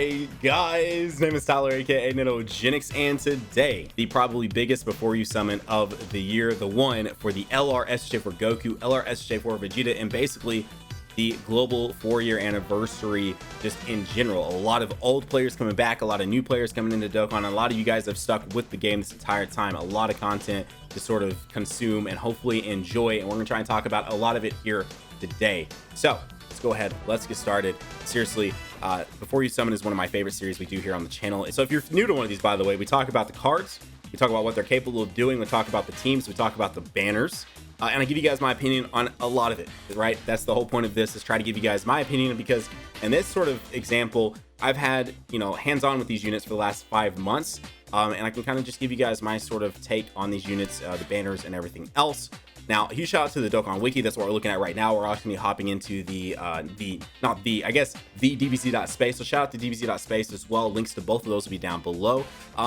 Hi guys, name is Tyler aka Nanogenix, and today the probably biggest before you summon of the year, the one for the LR SSJ4 Goku, LR SSJ4 Vegeta, and basically the global 4-year anniversary just in general. A lot of old players coming back, a lot of new players coming into Dokkan, a lot of you guys have stuck with the game this entire time, a lot of content to sort of consume and hopefully enjoy, and we're gonna try and talk about a lot of it here today. So let's go ahead, let's get started. Seriously, Before You Summon is one of my favorite series we do here on the channel. So if you're new to one of these, by the way, we talk about the cards, we talk about what they're capable of doing, we talk about the teams, we talk about the banners, and I give you guys my opinion on a lot of it, right? That's the whole point of this, is try to give you guys my opinion, because in this sort of example, I've had, hands-on with these units for the last 5 months, and I can kind of just give you guys my sort of take on these units, the banners and everything else. Now, huge shout out to the Dokkan Wiki. That's what we're looking at right now. We're also going to be hopping into the dbc.space. So shout out to dbc.space as well. Links to both of those will be down below.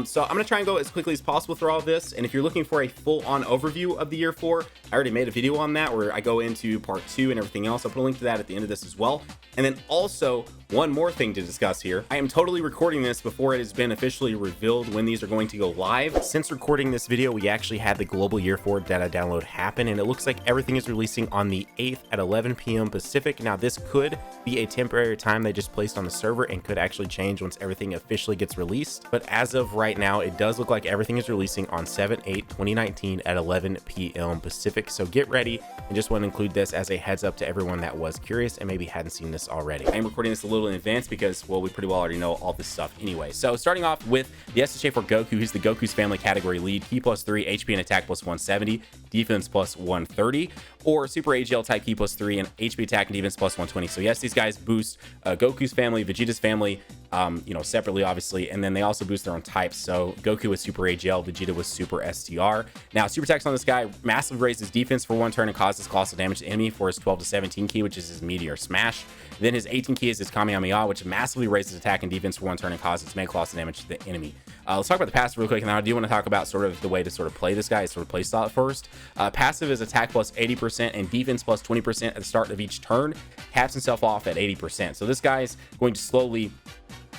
So I'm going to try and go as quickly as possible through all of this. And if you're looking for a full-on overview of the year 4, I already made a video on that where I go into part 2 and everything else. I'll put a link to that at the end of this as well. And then also, one more thing to discuss here. I am totally recording this before it has been officially revealed when these are going to go live. Since recording this video, we actually had the global year 4 data download happen, and it looks like everything is releasing on the 8th at 11 p.m. Pacific. Now, this could be a temporary time they just placed on the server and could actually change once everything officially gets released. But as of right now, it does look like everything is releasing on 7/8/2019 at 11 p.m. Pacific. So get ready, and just want to include this as a heads up to everyone that was curious and maybe hadn't seen this already. I am recording this a little in advance because, well, we pretty well already know all this stuff anyway. So starting off with the SSJ4 Goku, he's the Goku's family category lead, Ki +3, HP and attack +170, defense +130, or Super AGL type Ki +3 and HP attack and defense +120. So yes, these guys boost Goku's family, Vegeta's family, separately obviously, and then they also boost their own types. So Goku with Super AGL, Vegeta with Super STR. Now, super attacks on this guy massively raises defense for 1 turn and causes colossal damage to the enemy for his 12 to 17 key, which is his Meteor Smash. Then his 18 key is his Kamehameha, which massively raises attack and defense for 1 turn and causes mega colossal damage to the enemy. Let's talk about the passive real quick, and I do want to talk about sort of the way to sort of play this guy, sort of play style at first. Passive is attack +80% and defense +20% at the start of each turn, caps himself off at 80%. So this guy's going to slowly,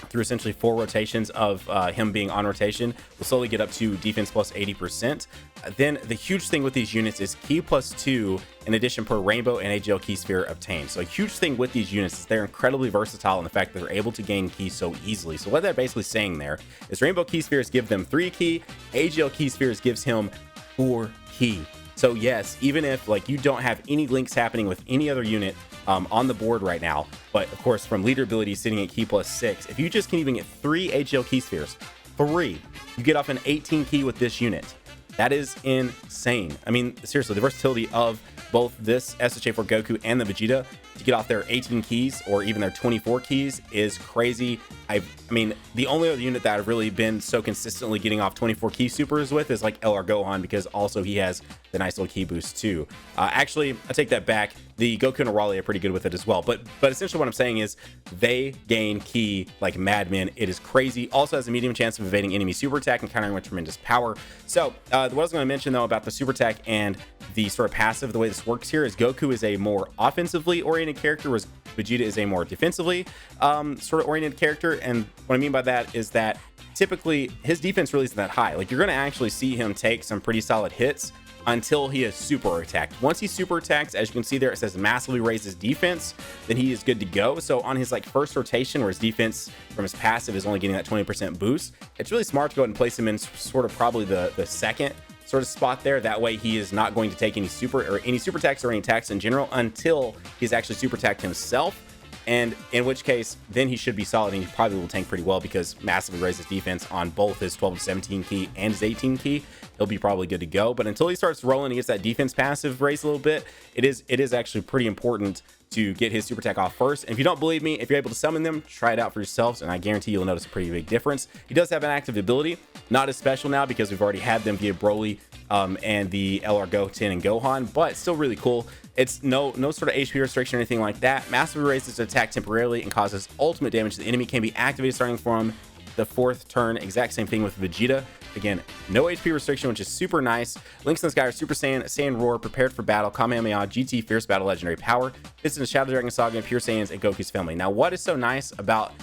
through essentially 4 rotations of him being on rotation, will slowly get up to defense +80%. Then the huge thing with these units is Ki +2 in addition per rainbow and AGL key sphere obtained. So a huge thing with these units is they're incredibly versatile in the fact that they're able to gain keys so easily. So what they're basically saying there is rainbow key spheres give them 3 key, AGL key spheres gives him 4 key. So yes, even if you don't have any links happening with any other unit on the board right now, but of course from leader ability sitting at Ki +6, if you just can even get 3 AGL key spheres, 3, you get off an 18 key with this unit. That is insane. I mean, seriously, the versatility of both this SSJ4 Goku and the Vegeta to get off their 18 keys or even their 24 keys is crazy. I mean, the only other unit that I've really been so consistently getting off 24 key supers with is like LR Gohan, because also he has the nice little key boost too. Actually, I take that back. The Goku and Raleigh are pretty good with it as well. But essentially what I'm saying is they gain key like madmen. It is crazy. Also has a medium chance of evading enemy super attack and countering with tremendous power. So what I was going to mention though about the super attack and the sort of passive, the way this works here is Goku is a more offensively oriented character, whereas Vegeta is a more defensively sort of oriented character. And what I mean by that is that typically his defense really isn't that high. Like, you're going to actually see him take some pretty solid hits until he is super attacked. Once he super attacks, as you can see there, it says massively raises defense, then he is good to go. So on his first rotation, where his defense from his passive is only getting that 20% boost, it's really smart to go ahead and place him in sort of probably the second sort of spot there. That way he is not going to take any super attacks or any attacks in general until he's actually super attacked himself. And in which case, then he should be solid, and he probably will tank pretty well because massively raises defense on both his 12 to 17 key and his 18 key. He'll be probably good to go. But until he starts rolling, he gets that defense passive raised a little bit. It is actually pretty important to get his super attack off first. And if you don't believe me, if you're able to summon them, try it out for yourselves, and I guarantee you'll notice a pretty big difference. He does have an active ability, not as special now because we've already had them via Broly and the LR Goten and Gohan, but still really cool. It's no sort of HP restriction or anything like that. Massively raises his attack temporarily and causes ultimate damage to the enemy. Can be activated starting from the 4th turn. Exact same thing with Vegeta. Again, no HP restriction, which is super nice. Links in this guy are Super Saiyan, Saiyan Roar, Prepared for Battle, Kamehameha, GT, Fierce Battle, Legendary Power, fits in the Shadow Dragon Saga, and Pure Saiyans, and Goku's family. Now, what is so nice about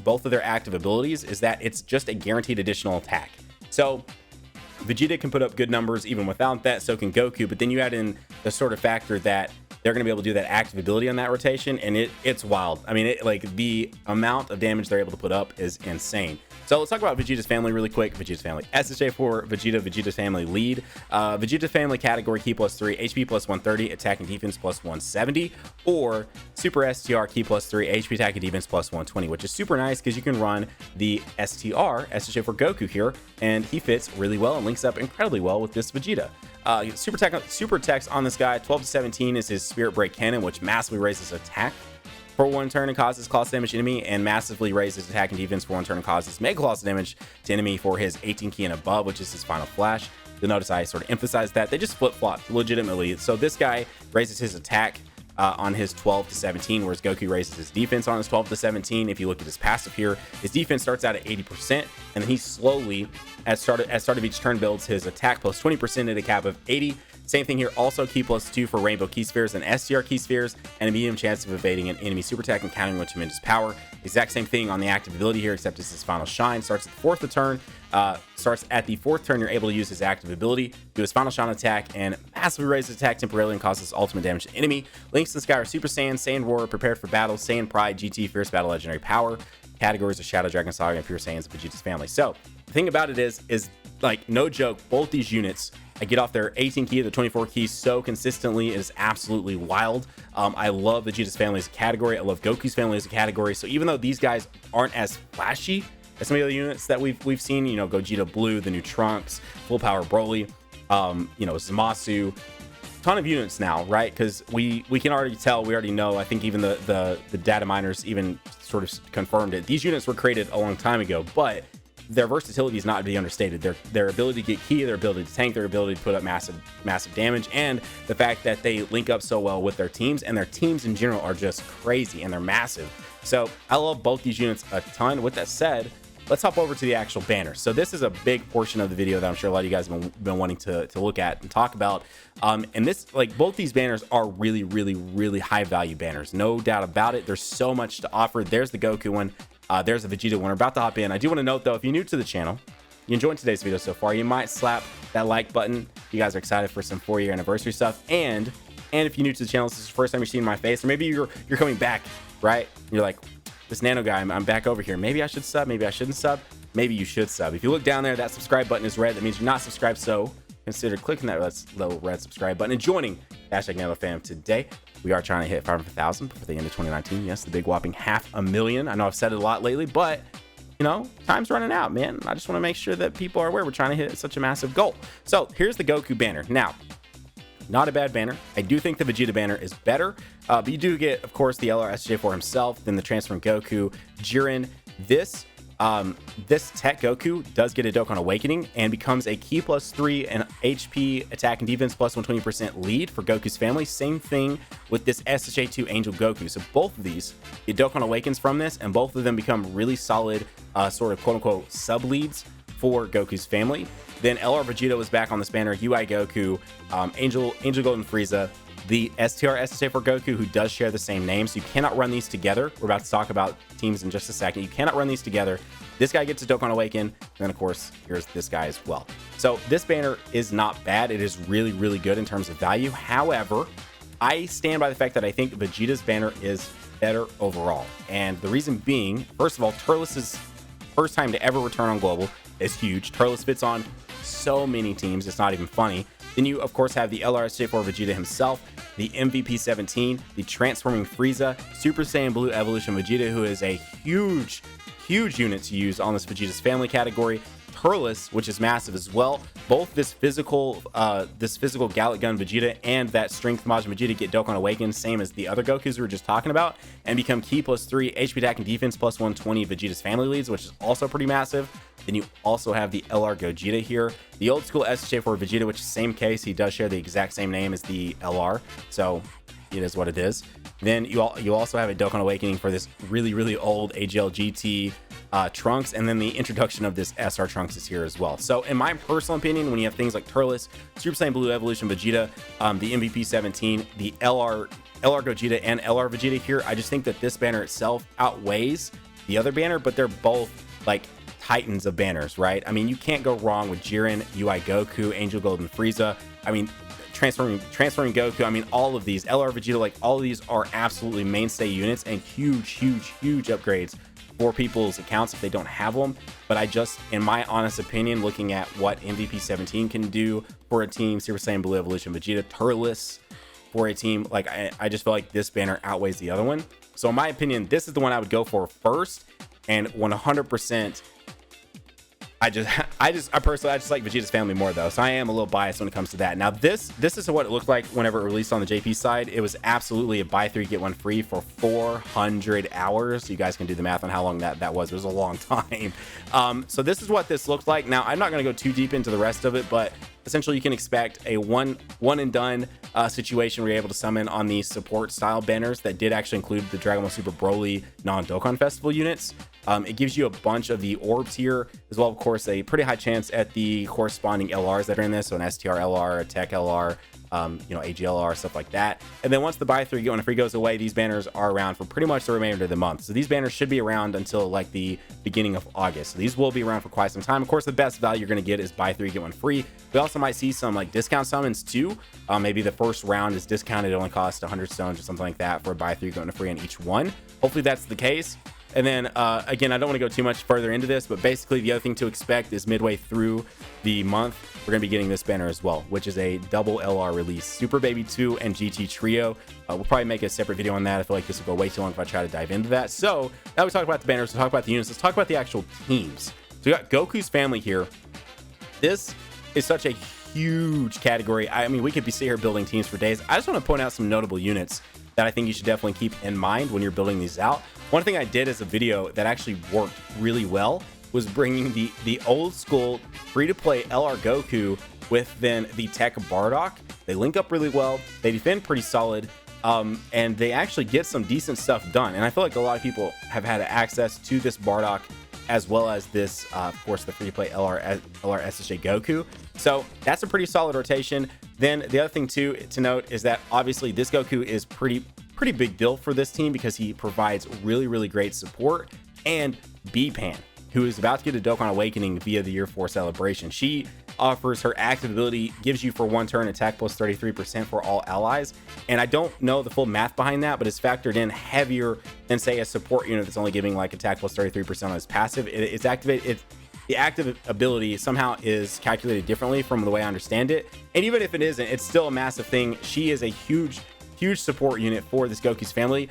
both of their active abilities is that it's just a guaranteed additional attack. So Vegeta can put up good numbers even without that, so can Goku, but then you add in the sort of factor that they're going to be able to do that active ability on that rotation, and it's wild. I mean, like the amount of damage they're able to put up is insane. So let's talk about Vegeta's family really quick. Vegeta's family: SSJ4 Vegeta, Vegeta's family lead. Vegeta's family category: key +3, HP +130, attack and defense +170, or Super STR key +3, HP attack and defense +120, which is super nice because you can run the STR SSJ4 Goku here, and he fits really well and links up incredibly well with this Vegeta. Super text on this guy: 12 to 17 is his Spirit Break Cannon, which massively raises attack for one turn and causes colossal damage to enemy, and massively raises attack and defense for one turn and causes mega colossal damage to enemy for his 18 key and above, which is his final flash. You'll notice I sort of emphasize that. They just flip-flop legitimately. So this guy raises his attack on his 12 to 17, whereas Goku raises his defense on his 12 to 17. If you look at his passive here, his defense starts out at 80%, and then he slowly, at start of each turn, builds his attack plus 20% at a cap of 80. Same thing here, also key +2 for Rainbow Key Spheres and STR Key Spheres, and a medium chance of evading an enemy super attack and countering with tremendous power. Exact same thing on the active ability here, except it's his final shine. Starts at the fourth turn, you're able to use his active ability, do his final shine attack, and massively raise his attack temporarily and causes ultimate damage to enemy. Links to the sky are Super Saiyan, Saiyan Roar, Prepared for Battle, Saiyan Pride, GT, Fierce Battle, Legendary Power. Categories are Shadow Dragon Saga and Pure Saiyans of Vegeta's family. So the thing about it is like, no joke, both these units, I get off their 18 key, the 24 keys so consistently. It is absolutely wild. I love Vegeta's family as a category. I love Goku's family as a category. So even though these guys aren't as flashy as some of the other units that we've seen, you know, Gogeta Blue, the new Trunks, Full Power Broly, you know, Zamasu, ton of units now, right? Because we can already tell, we already know. I think even the data miners even sort of confirmed it. These units were created a long time ago, but their versatility is not to be understated. Their ability to get key, their ability to tank, their ability to put up massive damage, and the fact that they link up so well with their teams, and their teams in general are just crazy and they're massive. So I love both these units a ton. With that said, let's hop over to the actual banner. So this is a big portion of the video that I'm sure a lot of you guys have been wanting to look at and talk about. And this, like, both these banners are really, really, really high value banners. No doubt about it. There's so much to offer. There's the Goku one. There's the Vegeta one. We're about to hop in. I do want to note, though, if you're new to the channel, you enjoyed today's video so far, you might slap that like button. You guys are excited for some 4-year anniversary stuff. And if you're new to the channel, this is the first time you're seeing my face, or maybe you're coming back, right? You're like, this Nano guy, I'm back over here. Maybe I should sub. Maybe I shouldn't sub. Maybe you should sub. If you look down there, that subscribe button is red. That means you're not subscribed. So consider clicking that little red subscribe button and joining #NanoFam today. We are trying to hit 500,000 before the end of 2019. Yes, the big whopping 500,000. I know I've said it a lot lately, but you know, time's running out, man. I just want to make sure that people are aware we're trying to hit such a massive goal. So here's the Goku banner. Now, not a bad banner. I do think the Vegeta banner is better, but you do get, of course, the LR SSJ4 himself, then the Transform Goku, Jiren. This Tech Goku does get a Dokkan Awakening and becomes a key +3 and HP attack and defense plus 120% lead for Goku's family. Same thing with this SSJ2 Angel Goku. So both of these get Dokkan Awakens from this, and both of them become really solid sort of quote-unquote sub-leads for Goku's family. Then LR Vegeta was back on this banner, UI Goku, Angel Golden Frieza, the STR SSJ4 Goku, who does share the same name, so you cannot run these together. We're about to talk about teams in just a second. You cannot run these together. This guy gets a Dokkan Awaken, and then of course here's this guy as well. So this banner is not bad. It is really, really good in terms of value. However, I stand by the fact that I think Vegeta's banner is better overall, and the reason being, first of all, Turles' first time to ever return on Global is huge. Turles fits on so many teams, it's not even funny. Then you, of course, have the LRSJ4 Vegeta himself, the MVP 17, the Transforming Frieza, Super Saiyan Blue Evolution Vegeta, who is a huge unit to use on this Vegeta's family category. Turles, which is massive as well. Both this physical Gallic Gun Vegeta and that Strength Majin Vegeta get Dokkan Awakened, same as the other Gokus we were just talking about, and become key +3, HP attack and defense plus 120 Vegeta's family leads, which is also pretty massive. Then you also have the LR Gogeta here, the old school SSJ4 Vegeta, which is the same case. He does share the exact same name as the LR, so it is what it is. Then you also have a Dokkan Awakening for this really old AGL GT Trunks, and then the introduction of this SR Trunks is here as well. So in my personal opinion, when you have things like Turles, Super Saiyan Blue Evolution Vegeta, the MVP 17, the LR Gogeta, and LR Vegeta here, I just think that this banner itself outweighs the other banner, but they're both like titans of banners, right? I mean, you can't go wrong with Jiren, UI Goku, Angel Gold, and Frieza. I mean, transferring Goku. I mean, all of these, LR Vegeta, like all of these are absolutely mainstay units and huge upgrades for people's accounts if they don't have them. But I just, in my honest opinion, looking at what MVP 17 can do for a team, Super Saiyan Blue Evolution Vegeta, Turles for a team, like I just feel like this banner outweighs the other one. So in my opinion, this is the one I would go for first, and 100%. I personally like Vegeta's family more though, so I am a little biased when it comes to that. Now this is what it looked like whenever it released on the JP side. It was absolutely a buy 3 get 1 free for 400 hours. You guys can do the math on how long that was. It was a long time. So this is what this looks like. Now I'm not going to go too deep into the rest of it, but essentially you can expect a one and done situation where you're able to summon on these support style banners that did actually include the Dragon Ball Super Broly non-Dokkan Festival units. It gives you a bunch of the orbs here, as well, of course, a pretty high chance at the corresponding LRs that are in this, so an STR LR, a Tech LR, AGLR, stuff like that. And then once the buy 3 get 1 free goes away, these banners are around for pretty much the remainder of the month. So these banners should be around until like the beginning of August. So these will be around for quite some time. Of course, the best value you're going to get is buy 3 get 1 free. We also might see some like discount summons too. Maybe the first round is discounted, it only costs 100 stones or something like that for a buy 3 get 1 free on each one. Hopefully that's the case. And then again, I don't want to go too much further into this, but basically the other thing to expect is midway through the month, we're going to be getting this banner as well, which is a double LR release, Super Baby 2 and GT Trio. We'll probably make a separate video on that. I feel like this will go way too long if I try to dive into that. So now we talk about the banners, we'll talk about the units, let's talk about the actual teams. So we got Goku's family here. This is such a huge category. I mean, we could be sitting here building teams for days. I just want to point out some notable units that I think you should definitely keep in mind when you're building these out. One thing I did as a video that actually worked really well was bringing the old school free-to-play LR Goku with then the Tech Bardock. They link up really well, they defend pretty solid, and they actually get some decent stuff done. And I feel like a lot of people have had access to this Bardock as well as this, of course, the free-to-play LR SSJ Goku. So that's a pretty solid rotation. Then the other thing too to note is that obviously this Goku is pretty big deal for this team because he provides really great support. And B-Pan, who is about to get a Dokkan Awakening via the Year 4 celebration. She offers her active ability, gives you for 1 turn attack plus 33% for all allies. And I don't know the full math behind that, but it's factored in heavier than say a support unit that's only giving like attack plus 33% on its passive. It's activated. The active ability somehow is calculated differently from the way I understand it. And even if it isn't, it's still a massive thing. She is a huge support unit for this Goku's family.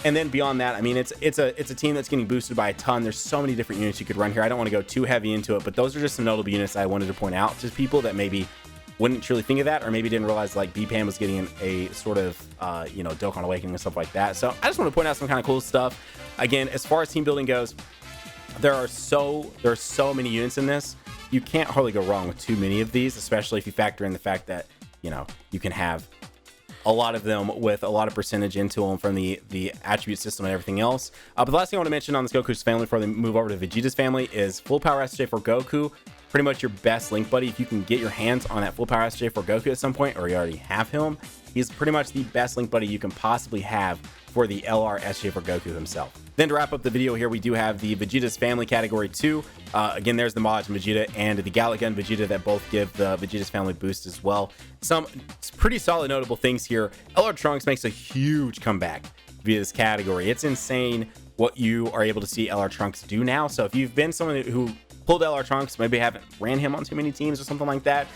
And then beyond that, I mean, it's a team that's getting boosted by a ton. There's so many different units you could run here. I don't want to go too heavy into it, but those are just some notable units I wanted to point out to people that maybe wouldn't truly think of that, or maybe didn't realize like B-Pan was getting a sort of Dokkan Awakening and stuff like that. So I just want to point out some kind of cool stuff. Again, as far as team building goes, there are so many units in this. You can't hardly go wrong with too many of these, especially if you factor in the fact that you can have a lot of them with a lot of percentage into them from the attribute system and everything else. But the last thing I want to mention on this Goku's family before they move over to Vegeta's family is full power SSJ4 Goku. Pretty much your best link buddy. If you can get your hands on that full power SSJ4 Goku at some point, or you already have him, he's pretty much the best link buddy you can possibly have for the LR SSJ4 Goku himself. Then to wrap up the video here, we do have the Vegeta's family category 2. Again, there's the Majin Vegeta and the Galagun Vegeta that both give the Vegeta's family boost as well. Some pretty solid notable things here. LR Trunks makes a huge comeback via this category. It's insane what you are able to see LR Trunks do now. So if you've been someone who pulled LR Trunks, maybe haven't ran him on too many teams or something like that,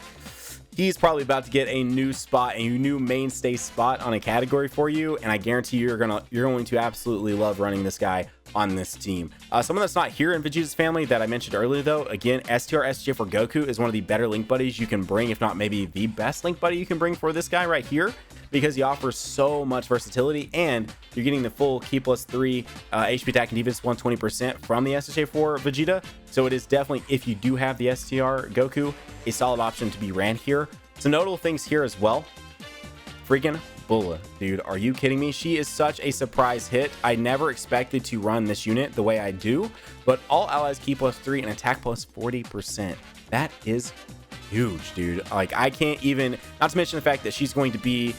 he's probably about to get a new spot, a new mainstay spot on a category for you, and I guarantee you're going to absolutely love running this guy on this team. Someone that's not here in Vegeta's family that I mentioned earlier though, again, STR SSJ4 Goku is one of the better link buddies you can bring, if not maybe the best link buddy you can bring for this guy right here, because he offers so much versatility, and you're getting the full Ki plus 3 HP attack and defense 120% from the SSJ4 Vegeta. So it is definitely, if you do have the STR Goku, a solid option to be ran here. Some notable things here as well. Freaking Bulla, dude, are you kidding me? She is such a surprise hit. I never expected to run this unit the way I do, but all allies Ki plus 3 and attack plus 40%. That is huge, dude. Like, I can't even, not to mention the fact that she's going to be,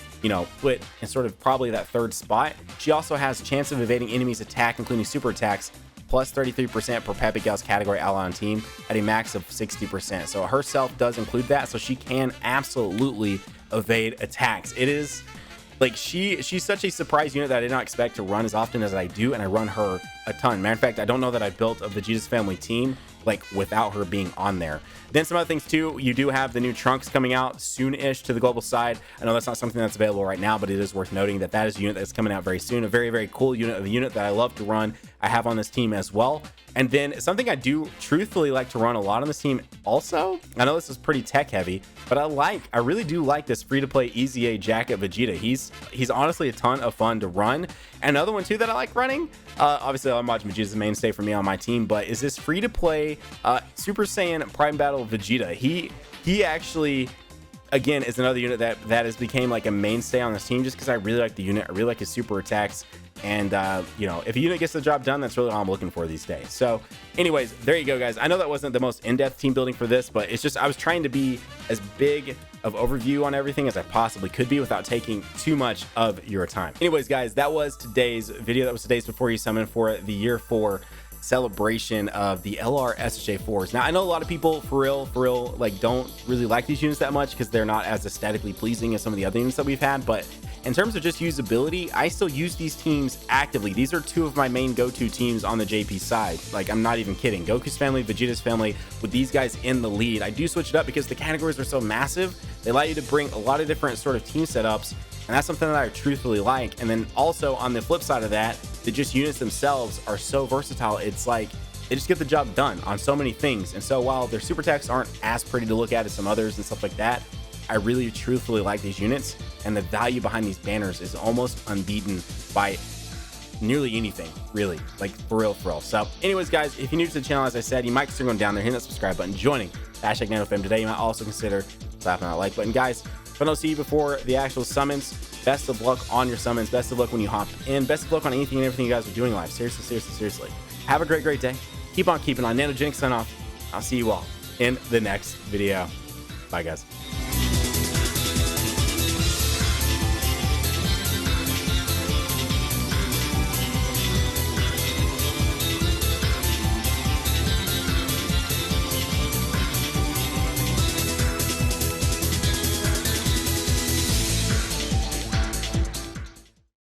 put in sort of probably that third spot. She also has chance of evading enemies attack, including super attacks, plus 33% per Pepigale's category ally on team at a max of 60%. So herself does include that, so she can absolutely evade attacks. It is like she's such a surprise unit that I did not expect to run as often as I do, and I run her a ton. Matter of fact, I don't know that I built a Vegeta's family team like without her being on there. Then some other things too, you do have the new trunks coming out soon-ish to the global side. I know that's not something that's available right now, but it is worth noting that that is a unit that's coming out very soon. A very, very cool unit, of a unit that I love to run. I have on this team as well. And then something I do truthfully like to run a lot on this team also, I know this is pretty tech heavy, but I really do like this free-to-play Easy A Jacket Vegeta. He's honestly a ton of fun to run. And another one too that I like running, obviously I'm watching Vegeta's a mainstay for me on my team, but is this free-to-play Super Saiyan Prime Battle Vegeta. He actually, again, is another unit that has became like a mainstay on this team just because I really like the unit. I really like his super attacks. And, you know, if a unit gets the job done, that's really all I'm looking for these days. So anyways, there you go, guys. I know that wasn't the most in-depth team building for this, but it's just I was trying to be as big of overview on everything as I possibly could be without taking too much of your time. Anyways, guys, that was today's video. That was today's Before You Summon for the Year 4 celebration of the LR SSJ4s. Now I know a lot of people for real like don't really like these units that much because they're not as aesthetically pleasing as some of the other units that we've had, but in terms of just usability, I still use these teams actively. These are two of my main go-to teams on the JP side. Like, I'm not even kidding. Goku's family, Vegeta's family, with these guys in the lead. I do switch it up because the categories are so massive. They allow you to bring a lot of different sort of team setups, and that's something that I truthfully like. And then also on the flip side of that, the just units themselves are so versatile. It's like they just get the job done on so many things. And so while their super techs aren't as pretty to look at as some others and stuff like that, I really truthfully like these units, and the value behind these banners is almost unbeaten by nearly anything, really, like for real. So anyways, guys, if you're new to the channel, as I said, you might consider going down there, hitting that subscribe button, joining #NanoFam today. You might also consider slapping that like button. Guys, if I don't see you before the actual summons, best of luck on your summons, best of luck when you hop in, best of luck on anything and everything you guys are doing live. Seriously. Have a great day. Keep on keeping on. Nanogenix sign off. I'll see you all in the next video. Bye, guys.